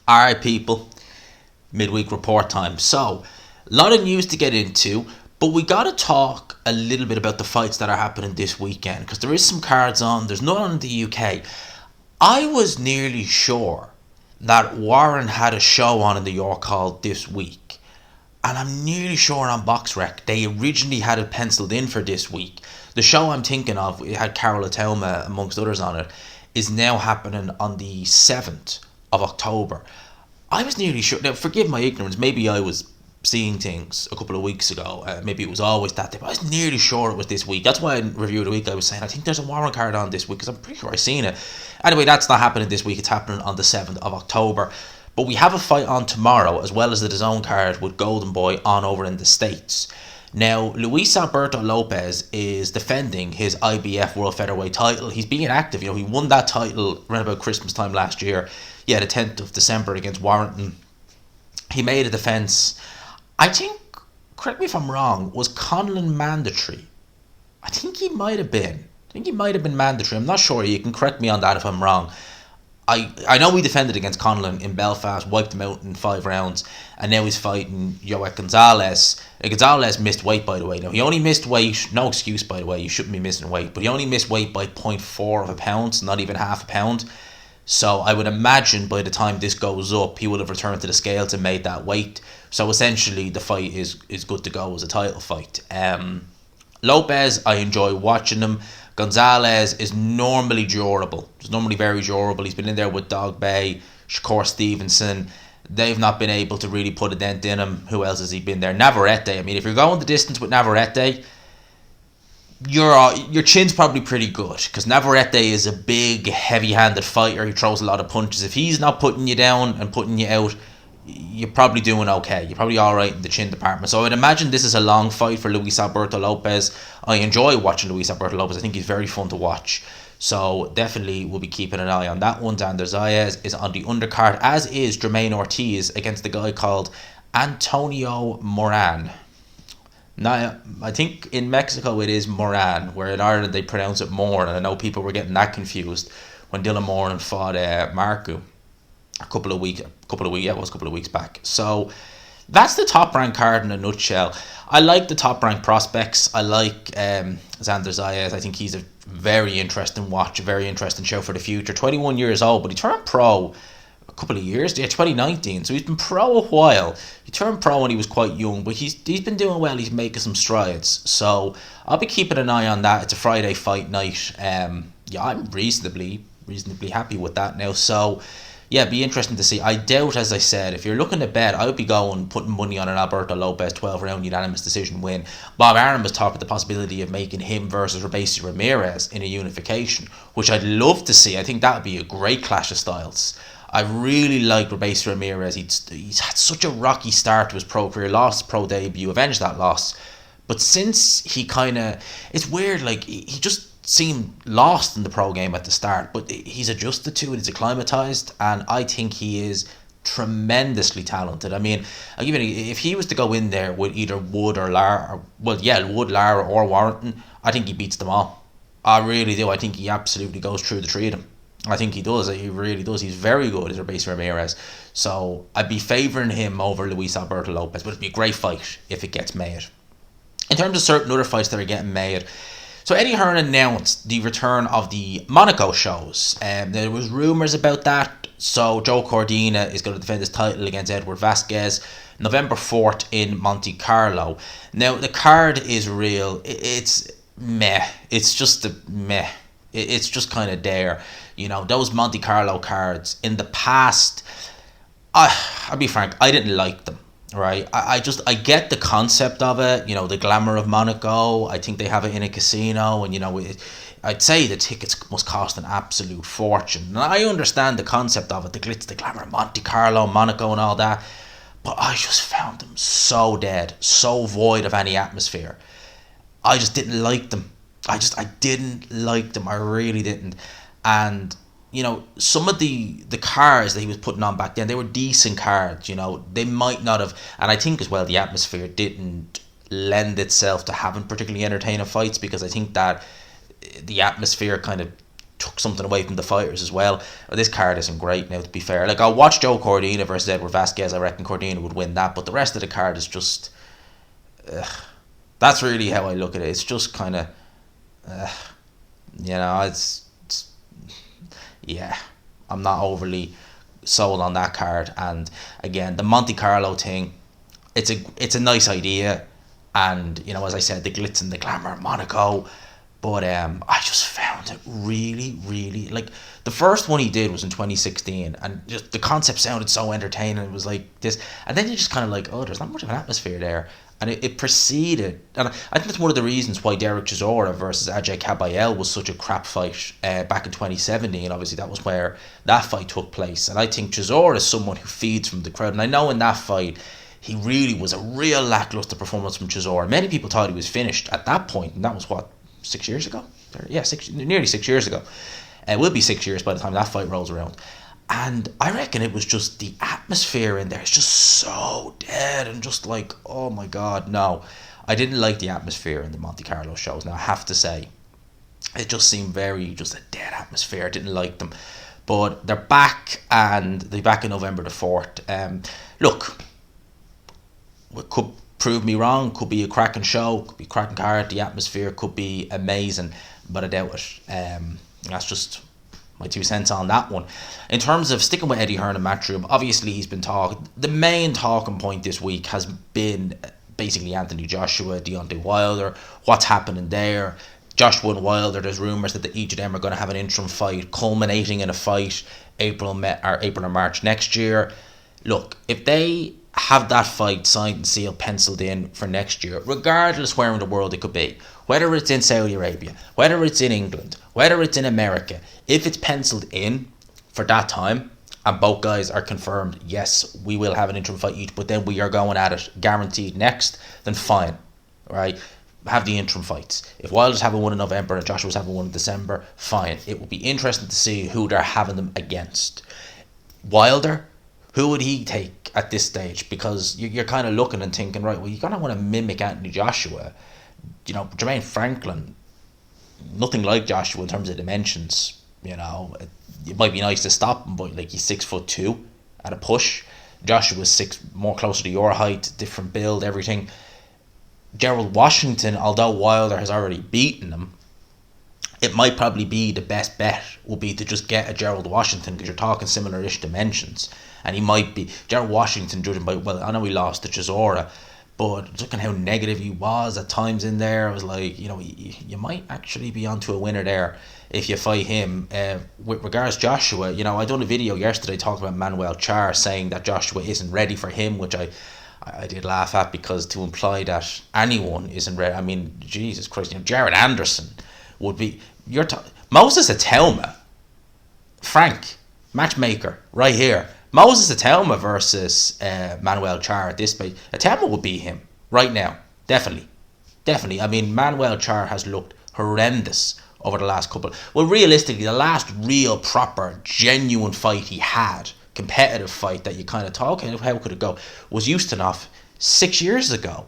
Alright, people, midweek report time. So, a lot of news to get into, but we got to talk a little bit about the fights that are happening this weekend because there is some cards on. There's none in the UK. I was nearly sure that Warren had a show on in the York Hall this week, and I'm nearly sure on BoxRec they originally had it penciled in for this week. The show I'm thinking of, it had Carol Atoma amongst others on it, is now happening on the 7th of October. I was nearly sure. Now, forgive my ignorance. Maybe I was seeing things a couple of weeks ago. Maybe it was always that day. But I was nearly sure it was this week. That's why in Review of the Week I was saying I think there's a Warren card on this week because I'm pretty sure I've seen it. Anyway, that's not happening this week. It's happening on the 7th of October. But we have a fight on tomorrow as well as the DAZN card with Golden Boy on over in the States. Now, Luis Alberto Lopez is defending his IBF World Featherweight title. He's being active. He won that title around about Christmas time last year. Yeah, the 10th of December against Warrington. He made a defence. I think, correct me if I'm wrong, was Conlon mandatory? I think he might have been. Mandatory. I'm not sure. You can correct me on that if I'm wrong. I know he defended against Conlon in Belfast, wiped him out in 5 rounds, and now he's fighting Yoka Gonzalez. Gonzalez missed weight, by the way. Now, he only missed weight, no excuse, by the way, you shouldn't be missing weight, but he only missed weight by 0.4 of a pound, not even half a pound. So I would imagine by the time this goes up, he will have returned to the scales and made that weight. So essentially, the fight is good to go as a title fight. Lopez, I enjoy watching him. Gonzalez is normally durable. He's normally very durable. He's been in there with Dog Bay, Shakur Stevenson. They've not been able to really put a dent in him. Who else has he been there? Navarrete. I mean, if you're going the distance with Navarrete, your chin's probably pretty good because Navarrete is a big, heavy-handed fighter. He throws a lot of punches. If he's not putting you down and putting you out, you're probably doing okay. You're probably all right in the chin department. So I would imagine this is a long fight for Luis Alberto Lopez. I enjoy watching Luis Alberto Lopez. I think he's very fun to watch. So definitely we'll be keeping an eye on that one. Dander Zayas is on the undercard, as is Jermaine Ortiz against the guy called Antonio Moran. Now, I think in Mexico it is Moran, where in Ireland they pronounce it Moore, and I know people were getting that confused when Dylan Moran fought Marku a couple of weeks back. So that's the top ranked card in a nutshell. I like the top ranked prospects. I like Xander Zayas. I think he's a very interesting watch, a very interesting show for the future. 21 years old, but he turned pro a couple of years, 2019, so he's been pro a while. He turned pro when he was quite young, but he's been doing well. He's making some strides, so I'll be keeping an eye on that. It's a Friday fight night. I'm reasonably happy with that now, so yeah, it'd be interesting to see. I doubt, as I said, if you're looking to bet, I would be putting money on an Alberto Lopez 12 round unanimous decision win. Bob Arum was talking about the possibility of making him versus Robeisy Ramirez in a unification, which I'd love to see. I think that would be a great clash of styles. I really like Robeisy Ramirez. He's had such a rocky start to his pro career, lost his pro debut, avenged that loss. But since he it's weird, like, he just seemed lost in the pro game at the start, but he's adjusted to it, he's acclimatized, and I think he is tremendously talented. I mean, if he was to go in there with either Wood or Lara, Lara or Warrington, I think he beats them all. I really do. I think he absolutely goes through the three of them. I think he does. He really does. He's very good as Robeisy Ramirez. So I'd be favouring him over Luis Alberto Lopez, but it'd be a great fight if it gets made. In terms of certain other fights that are getting made, so Eddie Hearn announced the return of the Monaco shows. There was rumours about that. So Joe Cordina is going to defend his title against Edward Vasquez November 4th in Monte Carlo. Now, the card is real. It's meh. It's just meh. It's just kind of there. Those Monte Carlo cards in the past, I'll be frank, I didn't like them. Right, I get the concept of it, the glamour of Monaco. I think they have it in a casino, and I'd say the tickets must cost an absolute fortune. And I understand the concept of it, the glitz, the glamour of Monte Carlo, Monaco, and all that. But I just found them so dead, so void of any atmosphere. I just didn't like them. I didn't like them. I really didn't. And some of the cards that he was putting on back then, they were decent cards. They might not have, and I think as well the atmosphere didn't lend itself to having particularly entertaining fights, because I think that the atmosphere kind of took something away from the fighters as well. This card isn't great now, to be fair. Like, I'll watch Joe Cordina versus Edward Vasquez. I reckon Cordina would win that, but the rest of the card is just... that's really how I look at it. It's just kind of... it's... Yeah, I'm not overly sold on that card. And again, the Monte Carlo thing, it's a nice idea. And, as I said, the glitz and the glamour of Monaco... But I just found it really, really... Like, the first one he did was in 2016, and just the concept sounded so entertaining. It was like this. And then you're just kind of like, oh, there's not much of an atmosphere there. And it proceeded. And I think that's one of the reasons why Derek Chisora versus Ajay Kabayel was such a crap fight back in 2017. Obviously, that was where that fight took place. And I think Chisora is someone who feeds from the crowd. And I know in that fight, he really was a real lackluster performance from Chisora. Many people thought he was finished at that point, and that was, what, 6 years ago? Yeah, nearly 6 years ago. It will be 6 years by the time that fight rolls around. And I reckon it was just the atmosphere in there. It's just so dead and just like, oh my God, no. I didn't like the atmosphere in the Monte Carlo shows. Now, I have to say, it just seemed just a dead atmosphere. I didn't like them. But they're back, and they're back in November the 4th. Look, it could prove me wrong, could be a cracking show, could be a cracking card, the atmosphere could be amazing, but I doubt it. That's just my 2 cents on that one. In terms of sticking with Eddie Hearn and Matchroom, obviously he's been talking. The main talking point this week has been basically Anthony Joshua, Deontay Wilder, what's happening there. Joshua and Wilder, there's rumours that each of them are going to have an interim fight, culminating in a fight April or March next year. Look, if they have that fight signed and sealed, penciled in for next year, regardless where in the world it could be, whether it's in Saudi Arabia, whether it's in England, whether it's in America, if it's penciled in for that time and both guys are confirmed, yes, we will have an interim fight each, but then we are going at it guaranteed next, then fine, right? Have the interim fights. If Wilder's having one in November and Joshua's having one in December, fine. It will be interesting to see who they're having them against. Wilder, who would he take at this stage? Because you're kind of looking and thinking, right, well, you're going to want to mimic Anthony Joshua. Jermaine Franklin, nothing like Joshua in terms of dimensions. It might be nice to stop him, but like, he's 6'2" at a push. Joshua's 6, more closer to your height, different build, everything. Gerald Washington, although Wilder has already beaten him, it might probably be the best bet would be to just get a Gerald Washington, because you're talking similar-ish dimensions. And he might be Gerald Washington, judging by, well, I know he lost to Chisora, but looking how negative he was at times in there, I was like, you might actually be onto a winner there if you fight him. With regards to Joshua, I done a video yesterday talking about Manuel Char, saying that Joshua isn't ready for him, which I did laugh at, because to imply that anyone isn't ready, I mean, Jesus Christ, Jared Anderson would be, Moses Atelma, Frank, matchmaker, right here. Moses Atelma versus Manuel Char at this point. Atelma would beat him right now. Definitely. I mean, Manuel Char has looked horrendous over the last couple. Well, realistically, the last real, proper, genuine fight he had, competitive fight that you kind of talk, how could it go, was Ustinov 6 years ago.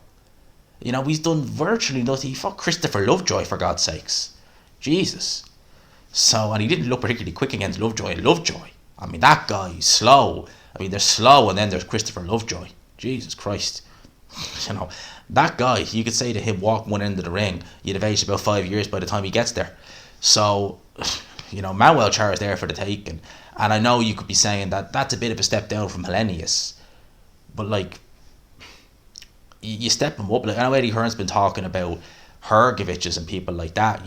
He's done virtually nothing. He fought Christopher Lovejoy, for God's sakes. Jesus. So, and he didn't look particularly quick against Lovejoy. I mean, that guy is slow. I mean, there's slow, and then there's Christopher Lovejoy. Jesus Christ. That guy, you could say to him, walk one end of the ring, you'd have aged about 5 years by the time he gets there. So, Manuel Char is there for the taking. And I know you could be saying that that's a bit of a step down from Hellenius. But, like, you step him up. Like, I know Eddie Hearn's been talking about Hrgović's and people like that,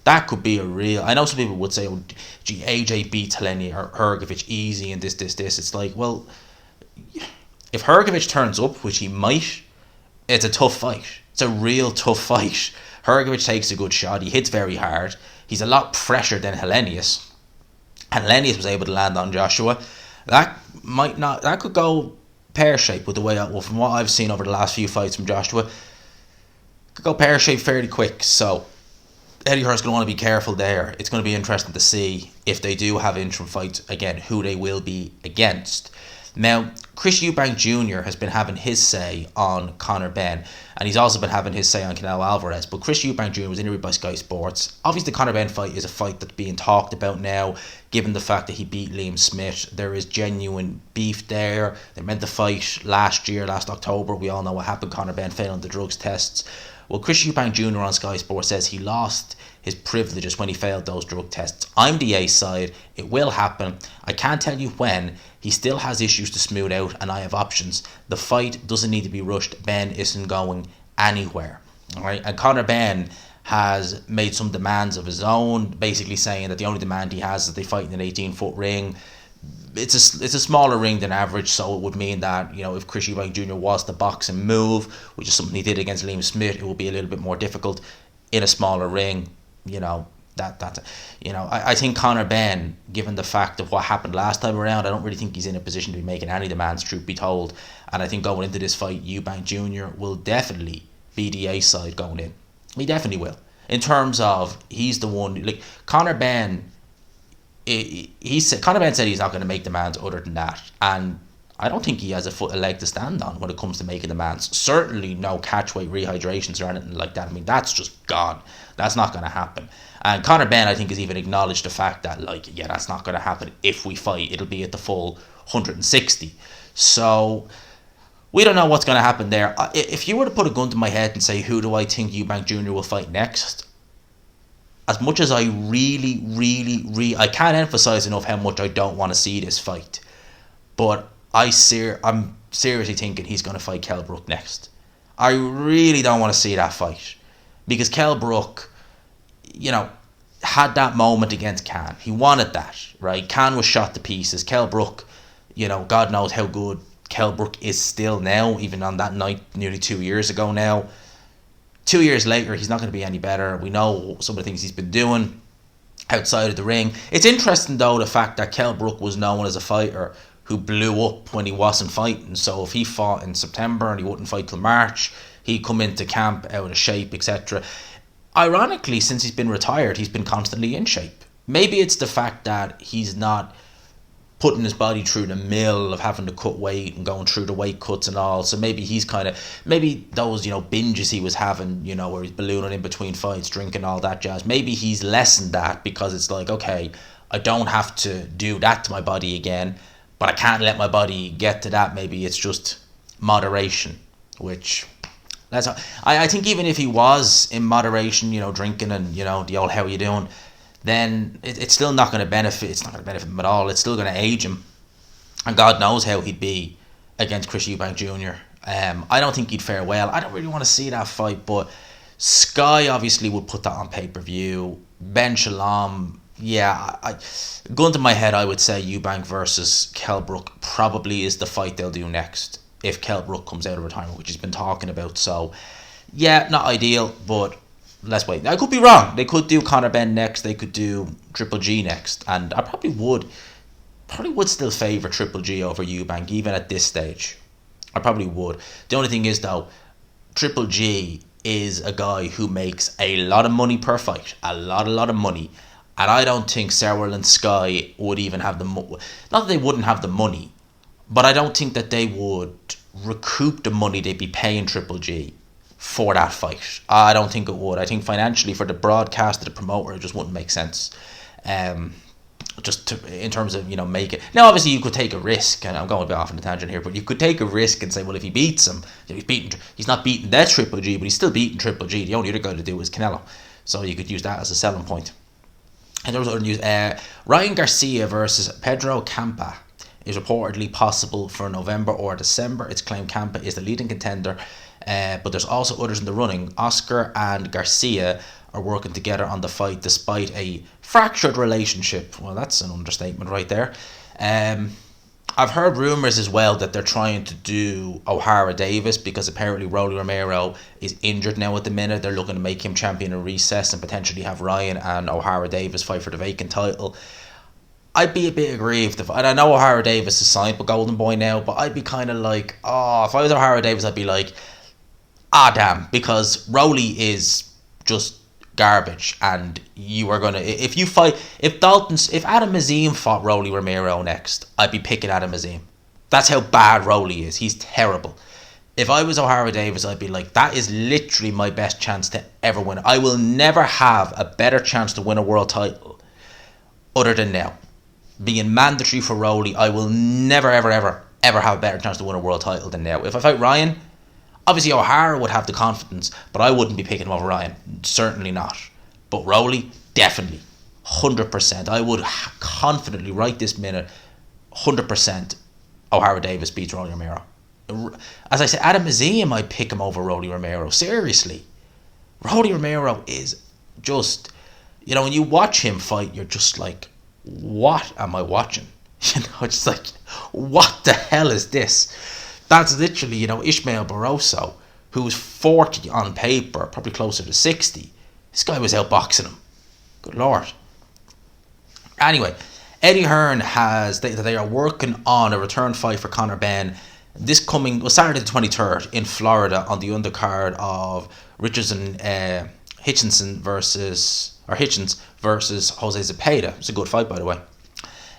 that could be a real... I know some people would say, gee, AJ beats Helenia or Hrgović easy and this. It's like, well, if Hrgović turns up, which he might, it's a tough fight. It's a real tough fight. Hrgović takes a good shot. He hits very hard. He's a lot fresher than Hellenius. And Hellenius was able to land on Joshua. That could go pear-shaped with the way, from what I've seen over the last few fights from Joshua. Could go pear-shaped fairly quick, so Eddie Hearn's going to want to be careful there. It's going to be interesting to see if they do have interim fights again, who they will be against. Now, Chris Eubank Jr. has been having his say on Conor Benn, and he's also been having his say on Canelo Alvarez. But Chris Eubank Jr. was interviewed by Sky Sports. Obviously, the Conor Benn fight is a fight that's being talked about now, given the fact that he beat Liam Smith. There is genuine beef there. They meant to fight last October. We all know what happened. Conor Benn failing the drugs tests. Well, Chris Eubank Jr. on Sky Sports says he lost his privileges when he failed those drug tests. I'm the A side. It will happen. I can't tell you when. He still has issues to smooth out, and I have options. The fight doesn't need to be rushed. Benn isn't going anywhere. All right, and Conor Benn has made some demands of his own, basically saying that the only demand he has is they fight in an 18-foot ring. It's a smaller ring than average, so it would mean that, you know, if Chris Eubank Jr. was to box and move, which is something he did against Liam Smith, it would be a little bit more difficult in a smaller ring. You know, I think Conor Benn, given the fact of what happened last time around, I don't really think he's in a position to be making any demands, truth be told. And I think going into this fight, Eubank Jr. will definitely be the A side going in. He definitely will. In terms of, he's the one, like, Conor Benn, Conor Benn said he's not going to make demands other than that. And I don't think he has a leg to stand on when it comes to making demands. Certainly no catchweight rehydrations or anything like that. I mean, that's just gone. That's not going to happen. And Conor Benn, I think, has even acknowledged the fact that, like, yeah, that's not going to happen if we fight. It'll be at the full 160. So we don't know what's going to happen there. If you were to put a gun to my head and say, who do I think Eubank Jr. will fight next? As much as I I can't emphasize enough how much I don't want to see this fight. But I'm seriously thinking he's going to fight Kell Brook next. I really don't want to see that fight. Because Kell Brook, you know, had that moment against Khan. He wanted that, right? Khan was shot to pieces. Kell Brook, you know, God knows how good Kell Brook is still now, even on that night nearly 2 years ago now. 2 years later, he's not going to be any better. We know some of the things he's been doing outside of the ring. It's interesting, though, the fact that Kell Brook was known as a fighter who blew up when he wasn't fighting. So if he fought in September and he wouldn't fight till March, he'd come into camp out of shape, etc. Ironically, since he's been retired, he's been constantly in shape. Maybe it's the fact that he's not putting his body through the mill of having to cut weight and going through the weight cuts and all. So maybe he's maybe those, you know, binges he was having, you know, where he's ballooning in between fights, drinking, all that jazz. Maybe he's lessened that because it's like, okay, I don't have to do that to my body again, but I can't let my body get to that. Maybe it's just moderation, which I think even if he was in moderation, you know, drinking and, you know, the old how you doing, then it's still not going to benefit. It's not going to benefit him at all. It's still going to age him, and God knows how he'd be against Chris Eubank Jr. I don't think he'd fare well. I don't really want to see that fight, but Sky obviously would put that on pay-per-view. Ben Shalom, yeah, gun to my head, I would say Eubank versus Kell Brook probably is the fight they'll do next if Kell Brook comes out of retirement, which he's been talking about. So, yeah, not ideal, but let's wait. I could be wrong. They could do Conor Benn next. They could do Triple G next, and I probably would still favour Triple G over Eubank even at this stage. I probably would. The only thing is, though, Triple G is a guy who makes a lot of money per fight, a lot of money, and I don't think Serwell and Sky would even have the not that they wouldn't have the money, but I don't think that they would recoup the money they'd be paying Triple G for that fight. I don't think it would. I think financially for the broadcaster, the promoter, it just wouldn't make sense. In terms of, you know, make it. Now, obviously, you could take a risk, and I'm going a bit off on a tangent here, but you could take a risk and say, well, if he beats him, he's not beating that Triple G, but he's still beating Triple G. The only other guy to do is Canelo. So you could use that as a selling point. And there was other news. Ryan Garcia versus Pedro Campa is reportedly possible for November or December. It's claimed Campa is the leading contender, but there's also others in the running. Oscar and Garcia are working together on the fight despite a fractured relationship. Well, that's an understatement right there. I've heard rumours as well that they're trying to do O'Hara Davis because apparently Rolly Romero is injured now at the minute. They're looking to make him champion in recess and potentially have Ryan and O'Hara Davis fight for the vacant title. I'd be a bit aggrieved and I know O'Hara Davis is signed with Golden Boy now, but I'd be kind of like, if I was O'Hara Davis, I'd be like, damn, because Rolly is just garbage, and you are gonna, if Adam Azim fought Rolly Romero next, I'd be picking Adam Azim. That's how bad Rolly is. He's terrible. If I was O'Hara Davis, I'd be like, that is literally my best chance to ever win. I will never have a better chance to win a world title other than now. Being mandatory for Rolly, I will never, ever, ever, ever have a better chance to win a world title than now. If I fight Ryan, obviously O'Hara would have the confidence, but I wouldn't be picking him over Ryan. Certainly not. But Rolly, definitely. 100%. I would confidently, right this minute, 100% O'Hara Davis beats Rolly Romero. As I said, Adam Azim, I'd pick him over Rolly Romero. Seriously. Rolly Romero is just, when you watch him fight, you're just like, what am I watching? It's like, what the hell is this? That's literally, Ishmael Barroso, who was 40 on paper, probably closer to 60. This guy was outboxing him. Good Lord. Anyway, Eddie Hearn they are working on a return fight for Conor Benn. This coming Saturday the 23rd in Florida on the undercard of Hitchens versus Jose Zepeda. It's a good fight, by the way.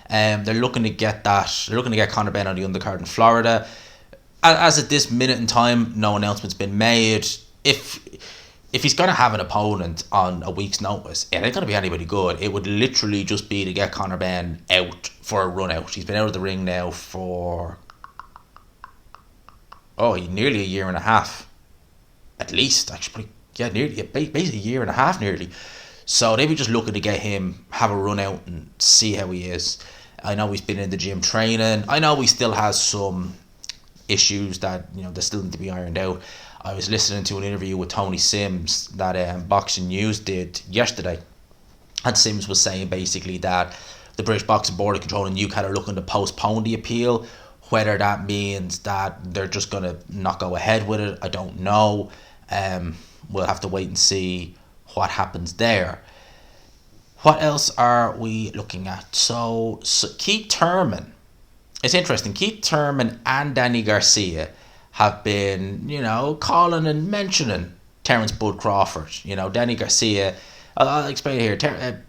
They're looking to get Conor Benn on the undercard in Florida. As at this minute in time, no announcement's been made. If he's going to have an opponent on a week's notice, it ain't going to be anybody good. It would literally just be to get Conor Benn out for a run out. He's been out of the ring now for nearly a year and a half, at least. Actually, nearly basically a year and a half, nearly. So they be just looking to get him, have a run out and see how he is. I know he's been in the gym training. I know he still has some issues that they still need to be ironed out. I was listening to an interview with Tony Sims that Boxing News did yesterday, and Sims was saying basically that the British Boxing Board of Control and UKAD are looking to postpone the appeal. Whether that means that they're just going to not go ahead with it, I don't know. We'll have to wait and see what happens there. What else are we looking at? So Keith Thurman. It's interesting. Keith Thurman and Danny Garcia have been, calling and mentioning Terence Bud Crawford. Danny Garcia, I'll explain it here.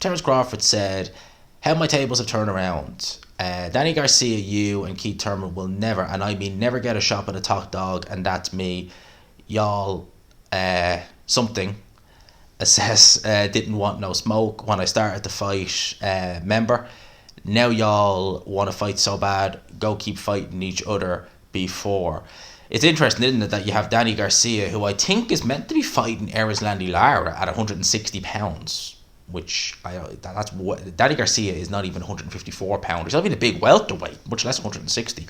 Terence Crawford said, how my tables have turned around. Danny Garcia, you and Keith Thurman will never, and I mean never, get a shot at a top dog, and that's me. Y'all, something says, didn't want no smoke when I started the fight, member. Now y'all want to fight so bad, go keep fighting each other before. It's interesting, isn't it, that you have Danny Garcia, who I think is meant to be fighting Erislandy Lara at 160 pounds, which that's what Danny Garcia is. Not even 154 pounds. He's not even a big welterweight, much less 160.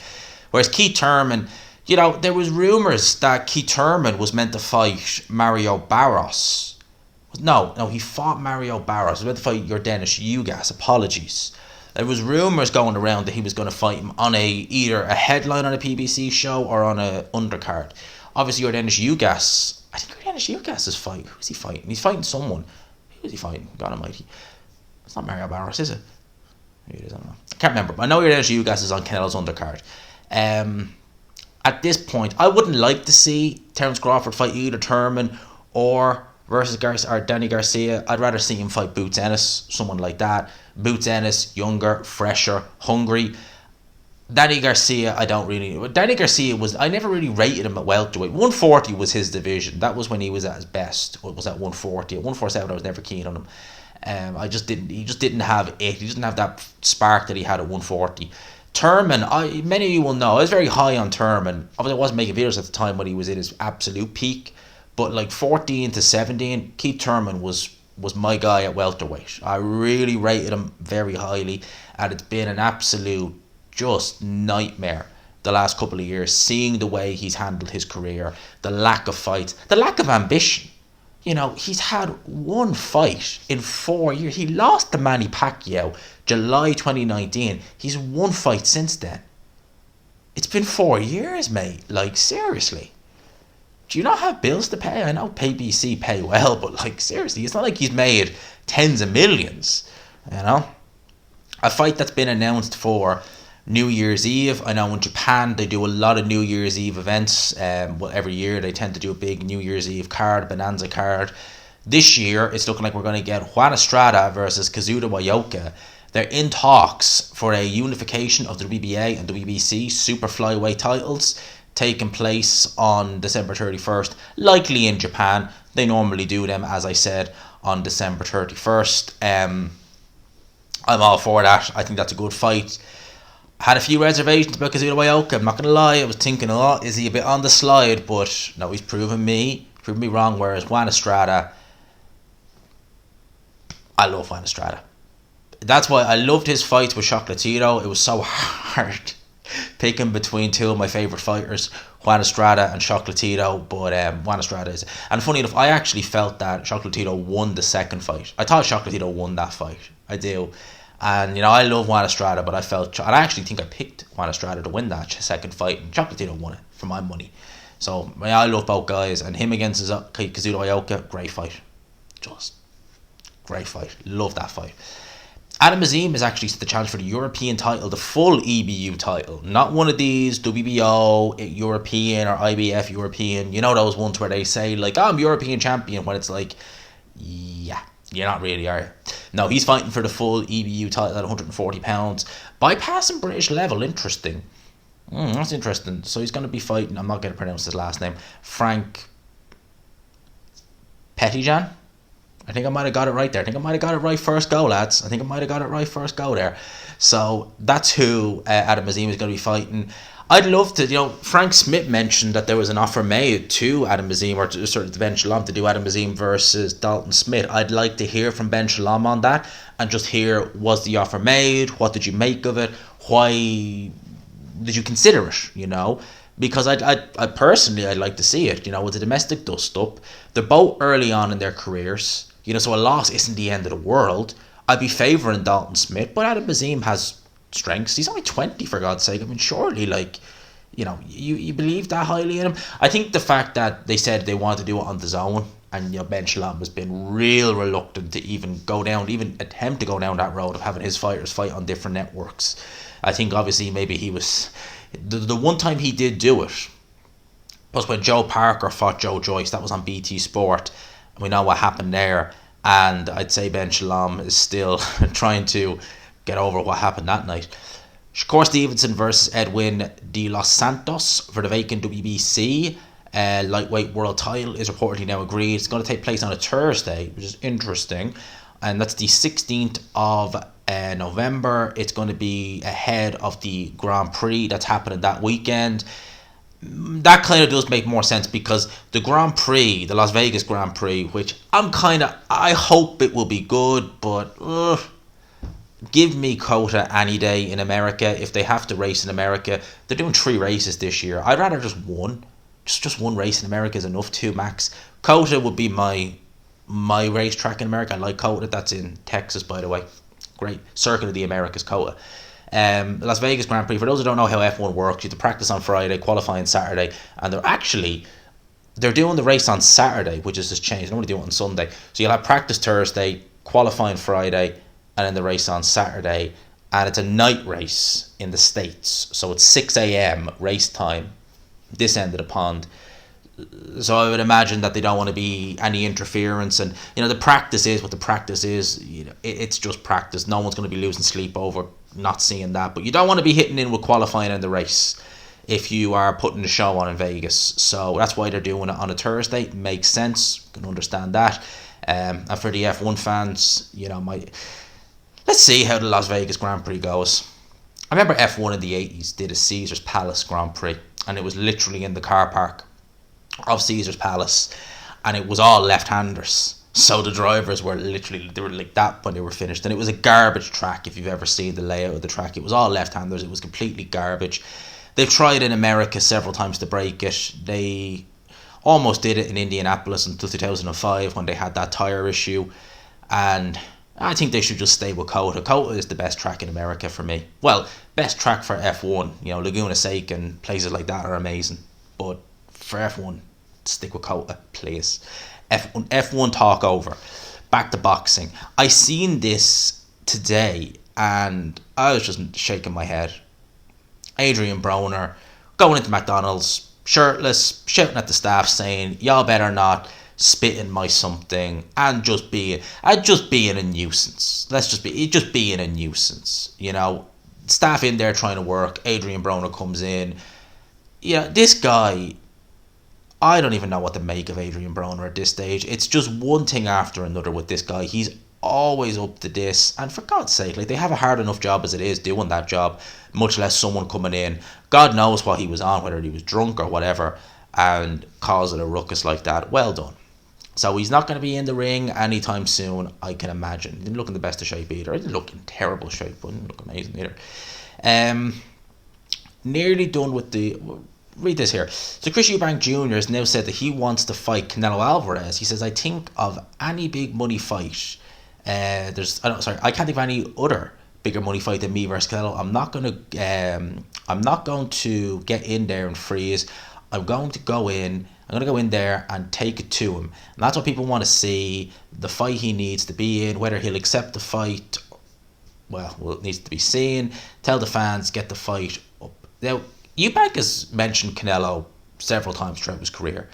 Whereas Keith Thurman, there was rumours that Keith Thurman was meant to fight Mario Barros. No, he fought Mario Barros. He was meant to fight Yordenis Ugas. Apologies. There was rumours going around that he was going to fight him on either a headline on a PBC show or on a undercard. Obviously, Yordenis Ugas. I think Yordenis Ugas is fighting. Who is he fighting? He's fighting someone. Who is he fighting? God Almighty! It's not Mario Barros, is it? Maybe it is. I don't know. I can't remember. But I know Yordenis Ugas is on Canelo's undercard. At this point, I wouldn't like to see Terence Crawford fight either Thurman or Danny Garcia. I'd rather see him fight Boots Ennis, someone like that. Boots Ennis, younger, fresher, hungry. Danny Garcia, Danny Garcia I never really rated him at welterweight. 140 was his division. That was when he was at his best. It was at 140. At 147, I was never keen on him. He just didn't have it. He didn't have that spark that he had at 140. Thurman, many of you will know, I was very high on Thurman. Obviously, I wasn't making videos at the time when he was in his absolute peak. But like 14 to 17, Keith Thurman was my guy at welterweight. I really rated him very highly, and it's been an absolute just nightmare the last couple of years, seeing the way he's handled his career, the lack of fights, the lack of ambition. He's had one fight in 4 years. He lost to Manny Pacquiao July 2019. He's one fight since then. It's been 4 years, mate. Like, seriously. Do you not have bills to pay? I know PBC pay well, but like, seriously, it's not like he's made tens of millions, A fight that's been announced for New Year's Eve. I know in Japan they do a lot of New Year's Eve events. Every year they tend to do a big New Year's Eve card, bonanza card. This year it's looking like we're going to get Juan Estrada versus Kazuda Yoka. They're in talks for a unification of the WBA and WBC super flyweight titles, taking place on December 31st, likely in Japan. They normally do them, as I said, on December 31st. I'm all for that. I think that's a good fight. I had a few reservations about Yoka. I'm not going to lie. I was thinking, is he a bit on the slide? But no, he's proven me wrong. Whereas Juan Estrada, I love Juan Estrada. That's why I loved his fights with Chocolatito. It was so hard picking between two of my favourite fighters, Juan Estrada and Chocolatito. But Juan Estrada is... And funny enough, I actually felt that Chocolatito won the second fight. I thought Chocolatito won that fight. I do. And, I love Juan Estrada, but and I actually think I picked Juan Estrada to win that second fight, and Chocolatito won it for my money. So, I love both guys, and him against Kazuto Yoka, great fight. Just great fight. Love that fight. Adam Azim is actually the challenge for the European title, the full EBU title, not one of these WBO European or IBF European, those ones where they say, like, I'm European champion, when it's like, yeah, you're not really, are you? No, he's fighting for the full EBU title at 140 pounds, bypassing British level. Interesting. That's interesting. So he's going to be fighting, I'm not going to pronounce his last name, Frank Pettyjan. I think I might have got it right there. I think I might have got it right first go, lads. I think I might have got it right first go there. So that's who Adam Azim is going to be fighting. I'd love to, Frank Smith mentioned that there was an offer made to Adam Azim, or to Ben Shalom, to do Adam Azim versus Dalton Smith. I'd like to hear from Ben Shalom on that, and just hear, was the offer made? What did you make of it? Why did you consider it, Because I personally, I'd like to see it, with a domestic dust-up. They're both early on in their careers. So a loss isn't the end of the world. I'd be favouring Dalton Smith, but Adam Azim has strengths. He's only 20, for God's sake. I mean, surely, you believe that highly in him? I think the fact that they said they wanted to do it on the zone, and Ben Shalom has been real reluctant to even attempt to go down that road of having his fighters fight on different networks. I think obviously maybe he was... The one time he did do it was when Joe Parker fought Joe Joyce. That was on BT Sport. We know what happened there, and I'd say Ben Shalom is still trying to get over what happened that night. Shakur Stevenson versus Edwin de Los Santos for the vacant WBC lightweight world title is reportedly now agreed. It's going to take place on a Thursday, which is interesting, and that's the 16th of November. It's going to be ahead of the Grand Prix that's happening that weekend. That kind of does make more sense, because the Grand Prix, the Las Vegas Grand Prix, which I hope it will be good, but give me Cota any day in America. If they have to race in America, they're doing 3 races this year. I'd rather just one. Just one race in America is enough, 2 max. Cota would be my racetrack in America. I like Cota. That's in Texas, by the way. Great. Circuit of the Americas, Cota. Las Vegas Grand Prix, for those who don't know how F1 works, you have to practice on Friday, qualifying Saturday, and they're doing the race on Saturday, which is just changed. They normally do it on Sunday. So you'll have practice Thursday, qualifying Friday, and then the race on Saturday. And it's a night race in the States, so it's 6 a.m. race time, this end of the pond. So I would imagine that they don't want to be any interference, and the practice is what the practice is. It's just practice. No one's going to be losing sleep over not seeing that, but you don't want to be hitting in with qualifying in the race if you are putting the show on in Vegas. So that's why they're doing it on a Thursday. Makes sense. Can understand that. And for the F1 fans, let's see how the Las Vegas Grand Prix goes. I remember F1 in the 80s did a Caesars Palace Grand Prix, and it was literally in the car park of Caesars Palace, and it was all left-handers. So the drivers were like that when they were finished, and it was a garbage track. If you've ever seen the layout of the track, it was all left-handers. It was completely garbage. They've tried in America several times to break it. They almost did it in Indianapolis until 2005 when they had that tire issue, and I think they should just stay with Cota. Cota is the best track in America for me. Well, best track for F1. Laguna Seca and places like that are amazing, but for F1, stick with Cota, please. F1 talk over. Back to boxing. I seen this today and I was just shaking my head. Adrian Broner going into McDonald's, shirtless, shouting at the staff saying, y'all better not spitting my something, and just being a nuisance. Let's just being a nuisance. You know, staff in there trying to work. Adrian Broner comes in. Yeah, this guy, I don't even know what to make of Adrian Broner at this stage. It's just one thing after another with this guy. He's always up to this, and for God's sake, like, they have a hard enough job as it is doing that job, much less someone coming in, God knows what he was on, whether he was drunk or whatever, and causing a ruckus like that. Well done. So he's not going to be in the ring anytime soon, I can imagine. He didn't look in the best of shape either. He didn't look in terrible shape, but he didn't look amazing either. Nearly done with the... Read this here. So Chris Eubank Jr. has now said that he wants to fight Canelo Alvarez. He says, I think of any big money fight. I can't think of any other bigger money fight than me versus Canelo. I'm not going to get in there and freeze. I'm going to go in there and take it to him. And that's what people want to see. The fight he needs to be in, whether he'll accept the fight, well, it needs to be seen. Tell the fans, get the fight up. Now, Eubank has mentioned Canelo several times throughout his career.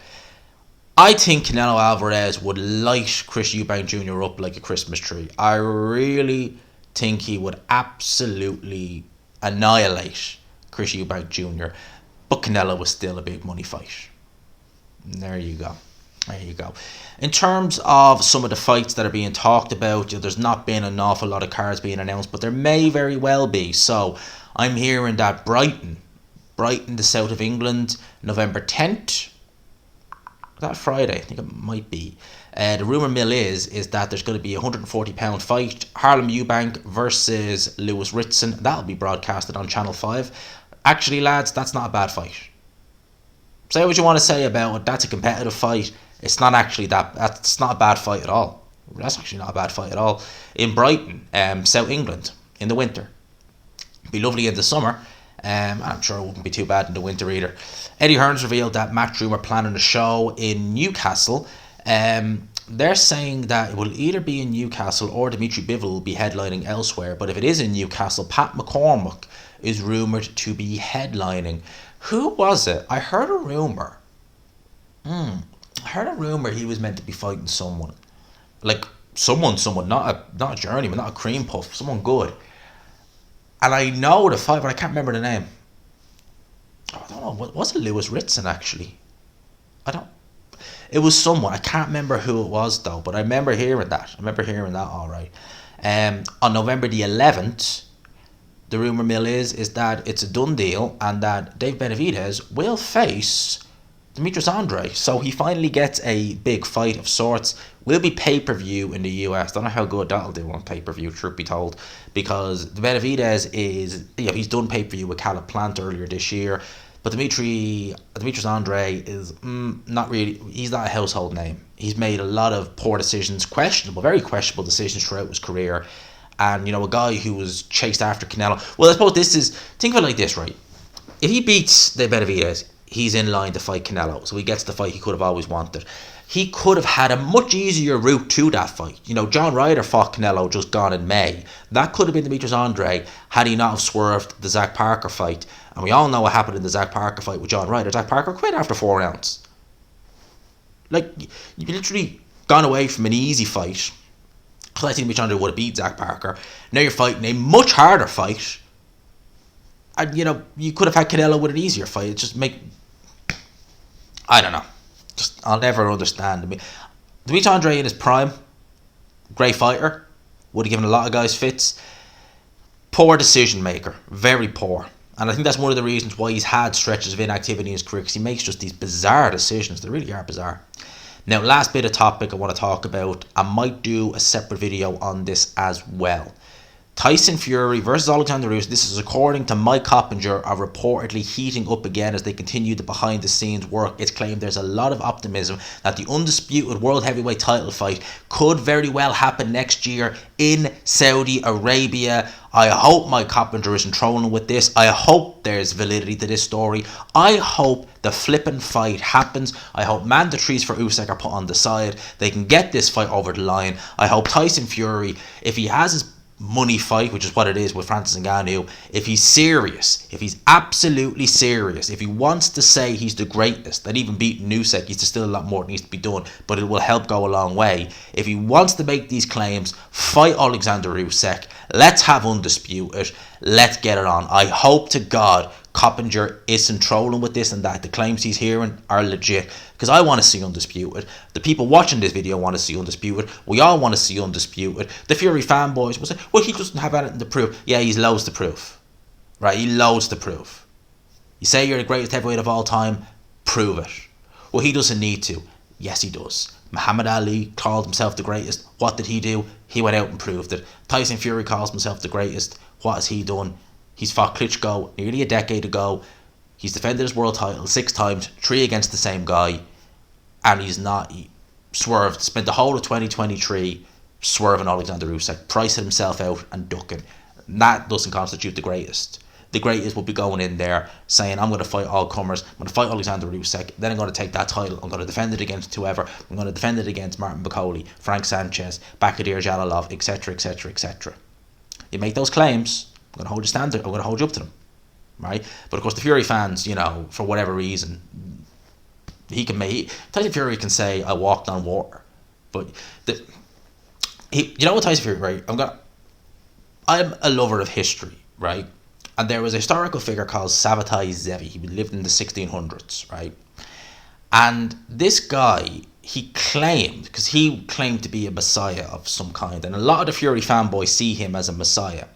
I think Canelo Alvarez would light Chris Eubank Jr. up like a Christmas tree. I really think he would absolutely annihilate Chris Eubank Jr. But Canelo was still a big money fight. There you go. In terms of some of the fights that are being talked about, there's not been an awful lot of cards being announced, but there may very well be. So I'm hearing that Brighton, the south of England, November 10th. That Friday, I think it might be. The rumour mill is that there's going to be a £140 fight. Harlem Eubank versus Lewis Ritson. That'll be broadcasted on Channel 5. Actually, lads, that's not a bad fight. Say what you want to say about it. That's a competitive fight. It's not actually that's not a bad fight at all. That's actually not a bad fight at all. In Brighton, South England, in the winter. It'd be lovely in the summer. I'm sure it wouldn't be too bad in the winter either. Eddie Hearn's revealed that Matchroom are planning a show in Newcastle. They're saying that it will either be in Newcastle or Dimitri Bivol will be headlining elsewhere. But if it is in Newcastle, Pat McCormack is rumoured to be headlining. Who was it? I heard a rumour. He was meant to be fighting someone. Like, someone, not a journeyman, not a cream puff, someone good. And I know the fight, but I can't remember the name. I don't know. Was it Lewis Ritson, actually? It was someone. I can't remember who it was, though. But I remember hearing that. All right. On November the 11th, the rumour mill is that it's a done deal and that Dave Benavidez will face Demetrius Andre. So he finally gets a big fight of sorts. Will be pay-per-view in the US. Don't know how good that'll do on pay-per-view, truth be told, because Benavidez is, he's done pay-per-view with Caleb Plant earlier this year, but Demetrius Andre is not really. He's not a household name. He's made a lot of poor decisions, very questionable decisions throughout his career, and a guy who was chased after Canelo. Well, I suppose think of it like this, right? If he beats the Benavidez, he's in line to fight Canelo, so he gets the fight he could have always wanted. He could have had a much easier route to that fight. John Ryder fought Canelo just gone in May. That could have been Demetrius Andre had he not have swerved the Zach Parker fight. And we all know what happened in the Zach Parker fight with John Ryder. Zach Parker quit after 4 rounds. Like, you've literally gone away from an easy fight. Because I think Demetrius Andre would have beat Zach Parker. Now you're fighting a much harder fight. And, you could have had Canelo with an easier fight. It just I don't know. I'll never understand. Demetrius Andre in his prime, great fighter, would have given a lot of guys fits. Poor decision maker, very poor. And I think that's one of the reasons why he's had stretches of inactivity in his career, because he makes just these bizarre decisions. They really are bizarre. Now, last bit of topic I want to talk about. I might do a separate video on this as well. Tyson Fury versus Alexander Usyk. This is according to Mike Coppinger, are reportedly heating up again as they continue the behind the scenes work. It's claimed there's a lot of optimism that the undisputed world heavyweight title fight could very well happen next year in Saudi Arabia. I hope Mike Coppinger isn't trolling with this. I hope there's validity to this story. I hope the flippin' fight happens. I hope mandatories for Usyk are put on the side. They can get this fight over the line. I hope Tyson Fury, if he has his money fight, which is what it is with Francis Ngannou, if he's serious, if he's absolutely serious, if he wants to say he's the greatest, that even beating Usyk, he's still a lot more that needs to be done, but it will help go a long way. If he wants to make these claims, fight Alexander Usyk. Let's have Undisputed. Let's get it on. I hope to God Coppinger isn't trolling with this and that. The claims he's hearing are legit, because I want to see Undisputed. The people watching this video want to see Undisputed. We all want to see Undisputed. The Fury fanboys will say, well, he doesn't have anything to prove. Yeah, he's loads to prove. Right? He loads to prove. You say you're the greatest heavyweight of all time, prove it. Well, he doesn't need to. Yes, he does. Muhammad Ali called himself the greatest. What did he do? He went out and proved it. Tyson Fury calls himself the greatest. What has he done? He's fought Klitschko nearly a decade ago. He's defended his world title 6 times, 3 against the same guy. And he swerved, spent the whole of 2023 swerving Alexander Usyk, pricing himself out and ducking. And that doesn't constitute the greatest. The greatest will be going in there saying, I'm going to fight all comers. I'm going to fight Alexander Usyk. Then I'm going to take that title. I'm going to defend it against whoever. I'm going to defend it against Martin Bakole, Frank Sanchez, Bakadir Jalilov, etc., etc., etc. You make those claims, I'm going to hold you standard. I'm going to hold you up to them, right? But of course, the Fury fans, for whatever reason, Tyson Fury can say I walked on water, but what Tyson Fury, right? I'm a lover of history, right? And there was a historical figure called Sabbatai Zevi. He lived in the 1600s, right? And this guy, he claimed to be a messiah of some kind, and a lot of the Fury fanboys see him as a messiah.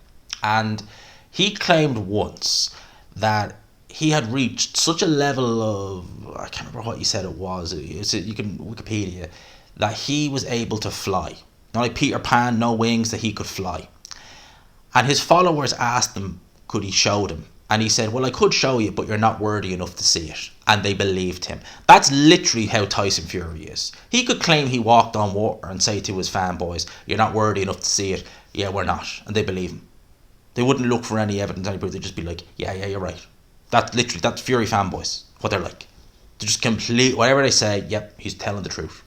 And he claimed once that he had reached such a level of, I can't remember what he said it was, you can Wikipedia, that he was able to fly. Not like Peter Pan, no wings, that he could fly. And his followers asked him, could he show them? And he said, well, I could show you, but you're not worthy enough to see it. And they believed him. That's literally how Tyson Fury is. He could claim he walked on water and say to his fanboys, you're not worthy enough to see it. Yeah, we're not. And they believe him. They wouldn't look for any evidence, any proof. They'd just be like, yeah, you're right. That's Fury fanboys, what they're like. They're just complete, whatever they say, yep, he's telling the truth.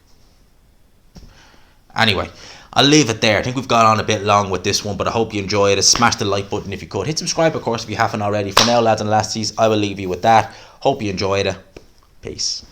Anyway, I'll leave it there. I think we've gone on a bit long with this one, but I hope you enjoyed it. Smash the like button if you could. Hit subscribe, of course, if you haven't already. For now, lads and lassies, I will leave you with that. Hope you enjoyed it. Peace.